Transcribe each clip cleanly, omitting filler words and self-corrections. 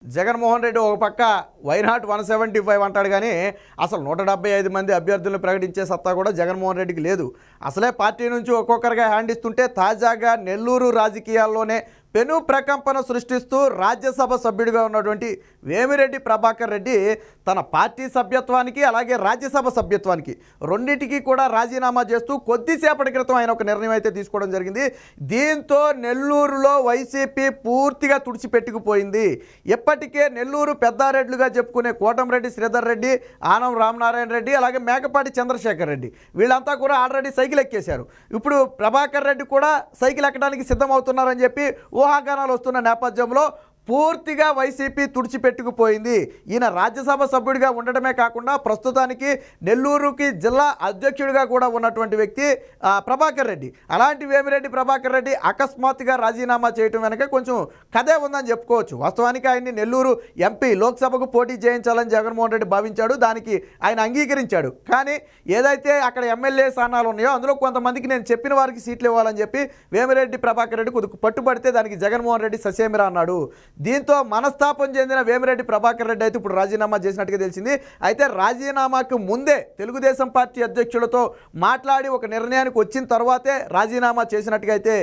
జగన్మోహన్ రెడ్డి ఒక పక్క వైనాట్ 175 అంటాడు కానీ అసలు 175 మంది అభ్యర్థులను ప్రకటించే సత్తా కూడా జగన్మోహన్ రెడ్డికి లేదు. అసలే పార్టీ నుంచి ఒక్కొక్కరిగా హ్యాండ్ ఇస్తుంటే తాజాగా నెల్లూరు రాజకీయాల్లోనే పెను ప్రకంపన సృష్టిస్తూ రాజ్యసభ సభ్యుడిగా ఉన్నటువంటి వేమిరెడ్డి ప్రభాకర్ రెడ్డి తన పార్టీ సభ్యత్వానికి అలాగే రాజ్యసభ సభ్యత్వానికి రెండింటికి కూడా రాజీనామా చేస్తూ కొద్దిసేపటి క్రితం ఆయన ఒక నిర్ణయం అయితే తీసుకోవడం జరిగింది. దీంతో నెల్లూరులో వైసీపీ పూర్తిగా తుడిచిపెట్టుకుపోయింది. ఇప్పటికే నెల్లూరు పెద్దారెడ్లుగా చెప్పుకునే కోటంరెడ్డి శ్రీధర్ రెడ్డి, ఆనం రామనారాయణ రెడ్డి అలాగే మేకపాటి చంద్రశేఖర్ రెడ్డి వీళ్ళంతా కూడా ఆల్రెడీ సైకిల్ ఎక్కేశారు. ఇప్పుడు ప్రభాకర్ రెడ్డి కూడా సైకిల్ ఎక్కడానికి సిద్ధమవుతున్నారని చెప్పి ఊహాగానాలు వస్తున్న నేపథ్యంలో పూర్తిగా వైసీపీ తుడిచిపెట్టుకుపోయింది. ఈయన రాజ్యసభ సభ్యుడిగా ఉండడమే కాకుండా ప్రస్తుతానికి నెల్లూరుకి జిల్లా అధ్యక్షుడిగా కూడా ఉన్నటువంటి వ్యక్తి ప్రభాకర్ రెడ్డి. అలాంటి వేమిరెడ్డి ప్రభాకర్ రెడ్డి అకస్మాత్తుగా రాజీనామా చేయటం వెనక కొంచెం కథే ఉందని చెప్పుకోవచ్చు. వాస్తవానికి ఆయన్ని నెల్లూరు ఎంపీ లోక్సభకు పోటీ చేయించాలని జగన్మోహన్ రెడ్డి భావించాడు. దానికి ఆయన అంగీకరించాడు. కానీ ఏదైతే అక్కడ ఎమ్మెల్యే స్థానాలు ఉన్నాయో అందులో కొంతమందికి నేను చెప్పిన వారికి సీట్లు ఇవ్వాలని చెప్పి వేమిరెడ్డి ప్రభాకర్ రెడ్డి కొద్దిగా పట్టుబడితే దానికి జగన్మోహన్ రెడ్డి ససేమిరా అన్నాడు. దీంతో మనస్తాపం చెందిన వేమిరెడ్డి ప్రభాకర్ రెడ్డి అయితే ఇప్పుడు రాజీనామా చేసినట్టుగా తెలిసింది. అయితే రాజీనామాకు ముందే తెలుగుదేశం పార్టీ అధ్యక్షులతో మాట్లాడి ఒక నిర్ణయానికి వచ్చిన తర్వాతే రాజీనామా చేసినట్టుగా అయితే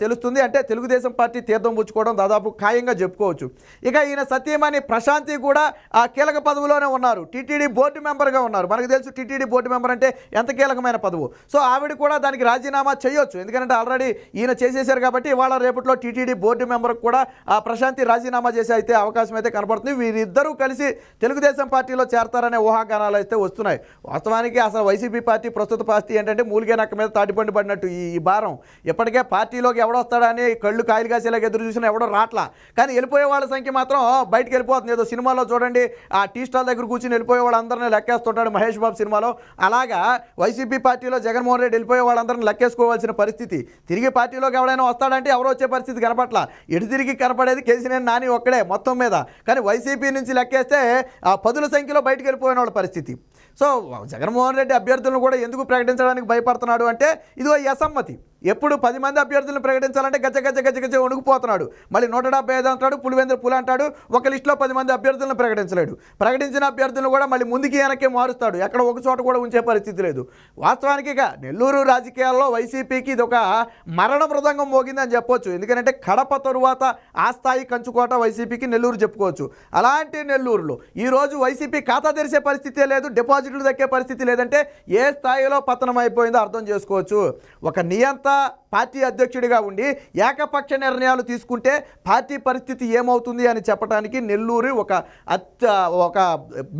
తెలుస్తుంది. అంటే తెలుగుదేశం పార్టీ తీర్థం పుచ్చుకోవడం దాదాపు ఖాయంగా చెప్పుకోవచ్చు. ఇక ఈయన సతీమణి ప్రశాంతి కూడా ఆ కీలక పదవిలోనే ఉన్నారు. టీటీడీ బోర్డు మెంబర్గా ఉన్నారు. మనకు తెలుసు టీటీడీ బోర్డు మెంబర్ అంటే ఎంత కీలకమైన పదవు. సో ఆవిడ కూడా దానికి రాజీనామా చేయొచ్చు. ఎందుకంటే ఆల్రెడీ ఈయన చేసేశారు కాబట్టి ఇవాళ రేపట్లో టీటీడీ బోర్డు మెంబర్కి కూడా ప్రశాంతి రాజీనామా చేసే అయితే అవకాశం అయితే కనపడుతుంది. వీరిద్దరూ కలిసి తెలుగుదేశం పార్టీలో చేరతారనే ఊహాగానాలు అయితే వస్తున్నాయి. వాస్తవానికి అసలు వైసీపీ పార్టీ ప్రస్తుత పార్టీ ఏంటంటే మూలిగే నక్క మీద తాటిపండు పడినట్టు ఈ భారం. ఇప్పటికే పార్టీలోకి ఎవడొస్తాడని కళ్ళు కాయలు కాసేలాగా ఎదురు చూసినా ఎవడో రాట్లా. కానీ వెళ్ళిపోయే వాళ్ళ సంఖ్య మాత్రం బయటకు వెళ్ళిపోతుంది. ఏదో సినిమాలో చూడండి ఆ టీ స్టాల్ దగ్గర కూర్చుని వెళ్ళిపోయే వాళ్ళందరినీ లెక్కేస్తుంటాడు మహేష్ బాబు సినిమాలో. అలాగా వైసీపీ పార్టీలో జగన్మోహన్ రెడ్డి వెళ్ళిపోయే వాళ్ళందరినీ లెక్కేసుకోవాల్సిన పరిస్థితి. తిరిగి పార్టీలోకి ఎవరైనా వస్తాడంటే ఎవరో వచ్చే పరిస్థితి కనపట్ల. ఎటు తిరిగి కనపడేది కేసీఆర్ నాని ఒక్కడే మొత్తం మీద. కానీ వైసీపీ నుంచి లెక్కేస్తే ఆ పదుల సంఖ్యలో బయటకు వెళ్ళిపోయిన వాళ్ళ పరిస్థితి. సో జగన్మోహన్ రెడ్డి అభ్యర్థులను కూడా ఎందుకు ప్రకటించడానికి భయపడుతున్నాడు అంటే ఇదిగో ఈ అసమ్మతి. ఎప్పుడు 10 మంది అభ్యర్థులను ప్రకటించాలంటే గజ గజ గజ గజ వణుకుపోతున్నాడు. మళ్ళీ 175 అంటాడు, పులివెందుల పులి అంటాడు. ఒక లిస్టులో 10 మంది అభ్యర్థులను ప్రకటించలేడు. ప్రకటించిన అభ్యర్థులను కూడా మళ్ళీ ముందుకి వెనక్కి మారుస్తాడు. ఎక్కడ ఒక చోట కూడా ఉంచే పరిస్థితి లేదు. వాస్తవానికి ఇక నెల్లూరు రాజకీయాల్లో వైసీపీకి ఇది ఒక మరణ మృదంగం మోగిందని చెప్పొచ్చు. ఎందుకంటే కడప తరువాత ఆ స్థాయి కంచుకోట వైసీపీకి నెల్లూరు చెప్పుకోవచ్చు. అలాంటి నెల్లూరులో ఈరోజు వైసీపీ ఖాతా తెరిచే పరిస్థితే లేదు, డిపాజిట్లు దక్కే పరిస్థితి లేదంటే ఏ స్థాయిలో పతనం అయిపోయిందో అర్థం చేసుకోవచ్చు. ఒక నియంత పార్టీ అధ్యక్షుడిగా ఉండి ఏకపక్ష నిర్ణయాలు తీసుకుంటే పార్టీ పరిస్థితి ఏమవుతుంది అని చెప్పడానికి నెల్లూరు ఒక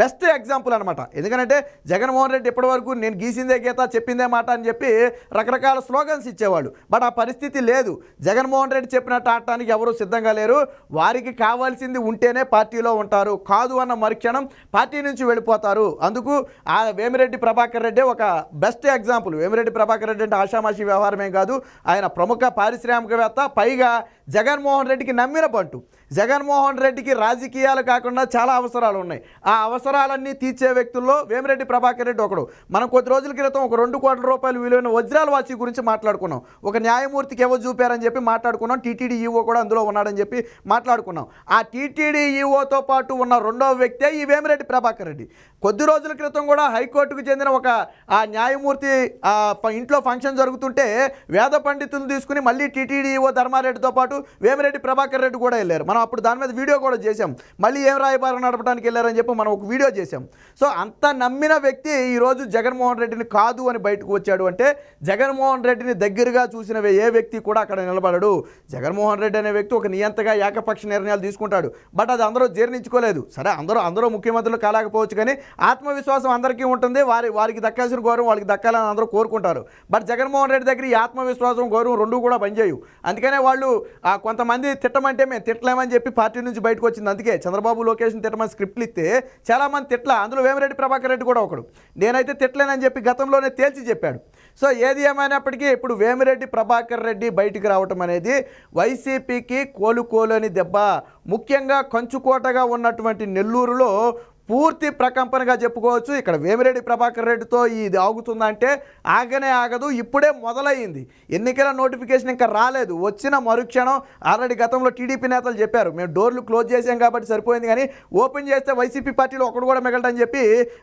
బెస్ట్ ఎగ్జాంపుల్ అనమాట. ఎందుకంటే జగన్మోహన్ రెడ్డి ఇప్పటివరకు నేను గీసిందే గీత చెప్పిందే మాట అని చెప్పి రకరకాల స్లోగన్స్ ఇచ్చేవాళ్ళు. బట్ ఆ పరిస్థితి లేదు. జగన్మోహన్ రెడ్డి చెప్పినట్టు ఆడటానికి ఎవరు సిద్ధంగా లేరు. వారికి కావాల్సింది ఉంటేనే పార్టీలో ఉంటారు, కాదు అన్న మరుక్షణం పార్టీ నుంచి వెళ్ళిపోతారు. అందుకు ఆ వేమిరెడ్డి ప్రభాకర్ రెడ్డి ఒక బెస్ట్ ఎగ్జాంపుల్. వేమిరెడ్డి ప్రభాకర్ రెడ్డి అంటే ఆషామాషి వ్యవహారమే కాదు, ఆయన ప్రముఖ పారిశ్రామికవేత్త, పైగా జగన్మోహన్ రెడ్డికి నమ్మిన బంటు. జగన్మోహన్ రెడ్డికి రాజకీయాలు కాకుండా చాలా అవసరాలు ఉన్నాయి. ఆ అవసరాలన్నీ తీర్చే వ్యక్తుల్లో వేమిరెడ్డి ప్రభాకర్ రెడ్డి ఒకడు. మనం కొద్ది రోజుల క్రితం ఒక 2 కోట్ల రూపాయలు విలువైన వజ్రాల వాచి గురించి మాట్లాడుకున్నాం. ఒక న్యాయమూర్తికి ఎవరు చూపారని చెప్పి మాట్లాడుకున్నాం. టీటీడీ ఈవో కూడా అందులో ఉన్నాడని చెప్పి మాట్లాడుకున్నాం. ఆ టీటీడీ ఈవోతో పాటు ఉన్న రెండవ వ్యక్తే ఈ వేమిరెడ్డి ప్రభాకర్ రెడ్డి. కొద్ది రోజుల క్రితం కూడా హైకోర్టుకు చెందిన ఒక ఆ న్యాయమూర్తి ఇంట్లో ఫంక్షన్ జరుగుతుంటే వేద పండితులు తీసుకుని మళ్ళీ టీటీడీ ఈవో ధర్మారెడ్డితో పాటు వేమిరెడ్డి ప్రభాకర్ రెడ్డి కూడా వెళ్ళారు. మనం అప్పుడు దాని మీద వీడియో కూడా చేశాం. మళ్ళీ ఏం రాయబారం నడపడానికి వెళ్ళారని చెప్పి మనం ఒక వీడియో చేశాం. సో అంత నమ్మిన వ్యక్తి ఈరోజు జగన్మోహన్ రెడ్డిని కాదు అని బయటకు వచ్చాడు అంటే జగన్మోహన్ రెడ్డిని దగ్గరగా చూసిన ఏ వ్యక్తి కూడా అక్కడ నిలబడడు. జగన్మోహన్ రెడ్డి అనే వ్యక్తి ఒక నియంతగా ఏకపక్ష నిర్ణయాలు తీసుకుంటాడు. బట్ అది అందరూ జీర్ణించుకోలేదు. సరే అందరూ ముఖ్యమంత్రులు కాలేకపోవచ్చు, కానీ ఆత్మవిశ్వాసం అందరికీ ఉంటుంది. వారికి దక్కాల్సిన గౌరవం వాళ్ళకి దక్కాలని అందరూ కోరుకుంటారు. బట్ జగన్మోహన్ రెడ్డి దగ్గర ఈ ఆత్మవిశ్వాసం గౌరవం రెండూ కూడా పనిచేయవు. అందుకనే వాళ్ళు కొంతమంది తిట్టమంటే మేము తిట్టలేమని చెప్పి పార్టీ నుంచి బయటకు వచ్చింది. అందుకే చంద్రబాబు లోకేష్ని తిట్టమని స్క్రిప్ట్లు ఇస్తే చాలామంది తిట్ల, అందులో వేమిరెడ్డి ప్రభాకర్ రెడ్డి కూడా ఒకడు. నేనైతే తిట్టలేనని చెప్పి గతంలోనే తేల్చి చెప్పాడు. సో ఏది ఏమైనప్పటికీ ఇప్పుడు వేమిరెడ్డి ప్రభాకర్ రెడ్డి బయటికి రావటం అనేది వైసీపీకి కోలుకోలేని దెబ్బ. ముఖ్యంగా కంచుకోటగా ఉన్నటువంటి నెల్లూరులో పూర్తి ప్రకంపనగా చెప్పుకోవచ్చు. ఇక్కడ వేమిరెడ్డి ప్రభాకర్ రెడ్డితో ఇది ఆగుతుందంటే ఆగనే ఆగదు. ఇప్పుడే మొదలయ్యింది. ఎన్నికల నోటిఫికేషన్ ఇంకా రాలేదు. వచ్చిన మరుక్షణం ఆల్రెడీ గతంలో టీడీపీ నేతలు చెప్పారు, మేము డోర్లు క్లోజ్ చేసాం కాబట్టి సరిపోయింది, కానీ ఓపెన్ చేస్తే వైసీపీ పార్టీలో ఒకడు కూడా మిగలడని చెప్పి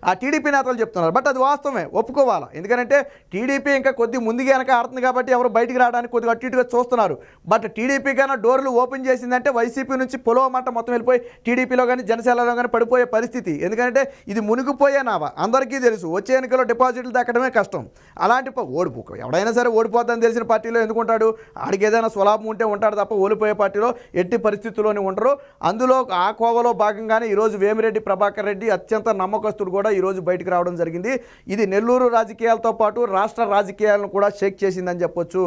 ఆ టీడీపీ నేతలు చెప్తున్నారు. బట్ అది వాస్తవమే, ఒప్పుకోవాలా. ఎందుకంటే టీడీపీ ఇంకా కొద్ది ముందుగా వెనక ఆడుతుంది కాబట్టి ఎవరు బయటికి రావడానికి కొద్దిగా అటు ఇటుగా చూస్తున్నారు. బట్ టీడీపీ కన్నా డోర్లు ఓపెన్ చేసిందంటే వైసీపీ నుంచి పొలవ మాట మొత్తం వెళ్ళిపోయి టీడీపీలో కానీ జనసేనలో కానీ పడిపోయే పరిస్థితి. ఎందుకంటే ఇది మునిగిపోయే నావా, అందరికీ తెలుసు. వచ్చే ఎన్నికల్లో డిపాజిట్లు దక్కడమే కష్టం. అలాంటి ఓడిపోక ఎవడైనా సరే ఓడిపోద్దని తెలిసిన పార్టీలో ఎందుకుంటాడు? ఆడికి ఏదైనా స్వలాభం ఉంటే ఉంటాడు తప్ప ఓడిపోయే పార్టీలో ఎట్టి పరిస్థితుల్లోనే ఉండరు. అందులో ఆ కోవలో భాగంగానే ఈరోజు వేమిరెడ్డి ప్రభాకర్ రెడ్డి అత్యంత నమ్మకస్తుడు కూడా ఈరోజు బయటకు రావడం జరిగింది. ఇది నెల్లూరు రాజకీయాలతో పాటు రాష్ట్ర రాజకీయాలను కూడా షేక్ చేసిందని చెప్పొచ్చు.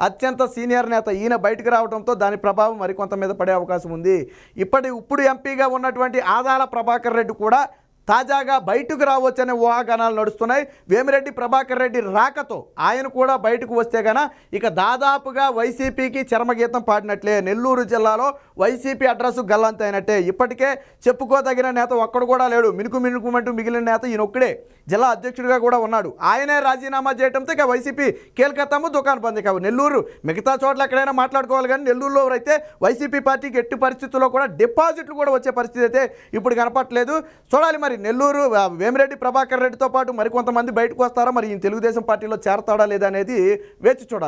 అత్యంత సీనియర్ నేత ఈయన బయటకు రావడంతో దాని ప్రభావం మరికొంత మీద పడే అవకాశం ఉంది. ఇప్పుడు ఎంపీగా ఉన్నటువంటి ఆదాల ప్రభాకర్ రెడ్డి కూడా తాజాగా బయటకు రావచ్చనే ఊహాగానాలు నడుస్తున్నాయి. వేమిరెడ్డి ప్రభాకర్ రెడ్డి రాకతో ఆయన కూడా బయటకు వస్తే గన ఇక దాదాపుగా వైసీపీకి చరమగీతం పాడినట్లే. నెల్లూరు జిల్లాలో వైసీపీ అడ్రస్ గల్లంతైనట్టే. ఇప్పటికే చెప్పుకోదగిన నేత ఒక్కడు కూడా లేడు. మినుకుమంటూ మిగిలిన నేత ఈయనొక్కడే జిల్లా అధ్యక్షుడిగా కూడా ఉన్నాడు. ఆయనే రాజీనామా చేయడంతో ఇక వైసీపీ కేల్కతాము దుకాణం బంద్. కావు నెల్లూరు మిగతా చోట్ల ఎక్కడైనా మాట్లాడుకోవాలి, కానీ నెల్లూరులో అయితే వైసీపీ పార్టీకి ఎట్టి పరిస్థితుల్లో కూడా డిపాజిట్లు కూడా వచ్చే పరిస్థితి అయితే ఇప్పుడు కనపట్లేదు. చూడాలి మరి నెల్లూరు వేమిరెడ్డి ప్రభాకర్ రెడ్డితో పాటు మరికొంతమంది బయటకు వస్తారా, మరి ఈ తెలుగుదేశం పార్టీలో చేరతాడా లేదా అనేది వేచి చూడాలి.